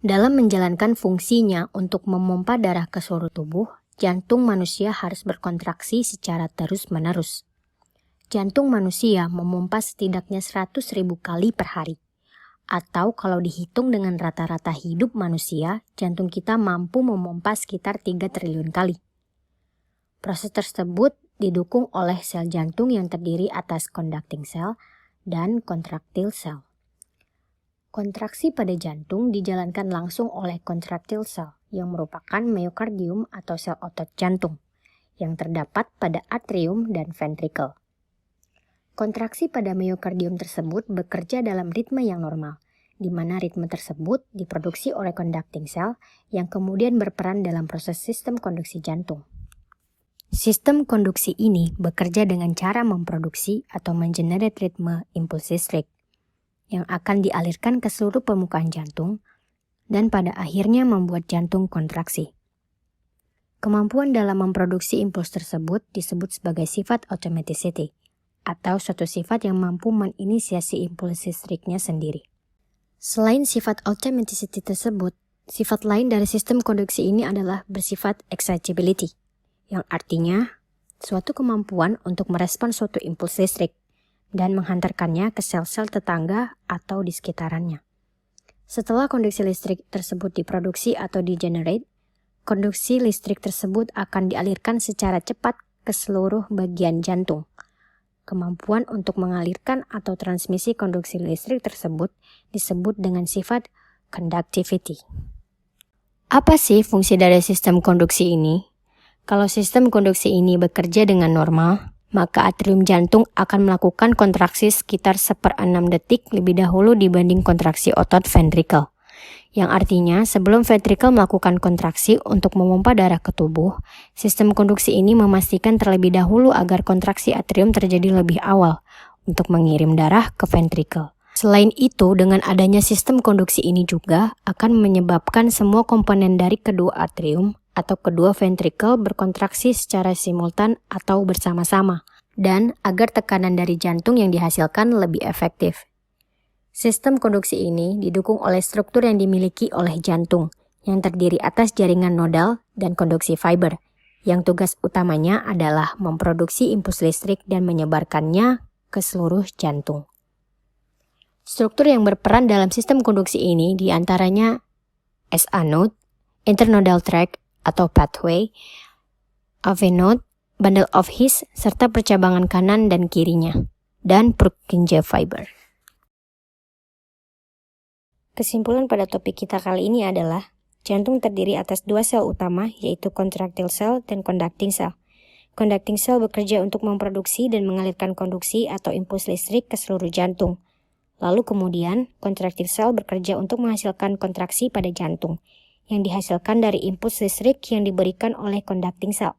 Dalam menjalankan fungsinya untuk memompa darah ke seluruh tubuh, jantung manusia harus berkontraksi secara terus-menerus. Jantung manusia memompa setidaknya 100.000 kali per hari. Atau kalau dihitung dengan rata-rata hidup manusia, jantung kita mampu memompa sekitar 3 triliun kali. Proses tersebut didukung oleh sel jantung yang terdiri atas conducting cell dan contractile cell. Kontraksi pada jantung dijalankan langsung oleh contractile cell yang merupakan myokardium atau sel otot jantung yang terdapat pada atrium dan ventricle. Kontraksi pada myokardium tersebut bekerja dalam ritme yang normal, di mana ritme tersebut diproduksi oleh conducting cell yang kemudian berperan dalam proses sistem konduksi jantung. Sistem konduksi ini bekerja dengan cara memproduksi atau mengenerate ritme impuls listrik yang akan dialirkan ke seluruh permukaan jantung dan pada akhirnya membuat jantung kontraksi. Kemampuan dalam memproduksi impuls tersebut disebut sebagai sifat automaticity atau suatu sifat yang mampu menginisiasi impuls listriknya sendiri. Selain sifat automaticity tersebut, sifat lain dari sistem konduksi ini adalah bersifat excitability, yang artinya suatu kemampuan untuk merespon suatu impuls listrik dan menghantarkannya ke sel-sel tetangga atau di sekitarannya. Setelah konduksi listrik tersebut diproduksi atau digenerate, konduksi listrik tersebut akan dialirkan secara cepat ke seluruh bagian jantung. Kemampuan untuk mengalirkan atau transmisi konduksi listrik tersebut disebut dengan sifat conductivity. Apa sih fungsi dari sistem konduksi ini? Kalau sistem konduksi ini bekerja dengan normal, maka atrium jantung akan melakukan kontraksi sekitar 1/6 detik lebih dahulu dibanding kontraksi otot ventricle. Yang artinya, sebelum ventricle melakukan kontraksi untuk memompa darah ke tubuh, sistem konduksi ini memastikan terlebih dahulu agar kontraksi atrium terjadi lebih awal untuk mengirim darah ke ventricle. Selain itu, dengan adanya sistem konduksi ini juga akan menyebabkan semua komponen dari kedua atrium atau kedua ventricle berkontraksi secara simultan atau bersama-sama, dan agar tekanan dari jantung yang dihasilkan lebih efektif. Sistem konduksi ini didukung oleh struktur yang dimiliki oleh jantung, yang terdiri atas jaringan nodal dan konduksi fiber, yang tugas utamanya adalah memproduksi impuls listrik dan menyebarkannya ke seluruh jantung. Struktur yang berperan dalam sistem konduksi ini diantaranya SA node, internodal tract atau pathway, AV node, bundle of His, serta percabangan kanan dan kirinya, dan Purkinje fiber. Kesimpulan pada topik kita kali ini adalah, jantung terdiri atas 2 sel utama, yaitu contractile cell dan conducting cell. Conducting cell bekerja untuk memproduksi dan mengalirkan konduksi atau impuls listrik ke seluruh jantung. Lalu kemudian, contractile cell bekerja untuk menghasilkan kontraksi pada jantung, yang dihasilkan dari impuls listrik yang diberikan oleh conducting cell.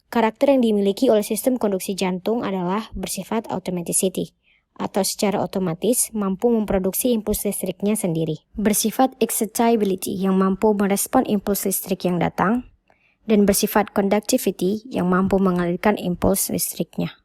Karakter yang dimiliki oleh sistem konduksi jantung adalah bersifat automaticity, atau secara otomatis mampu memproduksi impuls listriknya sendiri. Bersifat excitability yang mampu merespon impuls listrik yang datang, dan bersifat conductivity yang mampu mengalirkan impuls listriknya.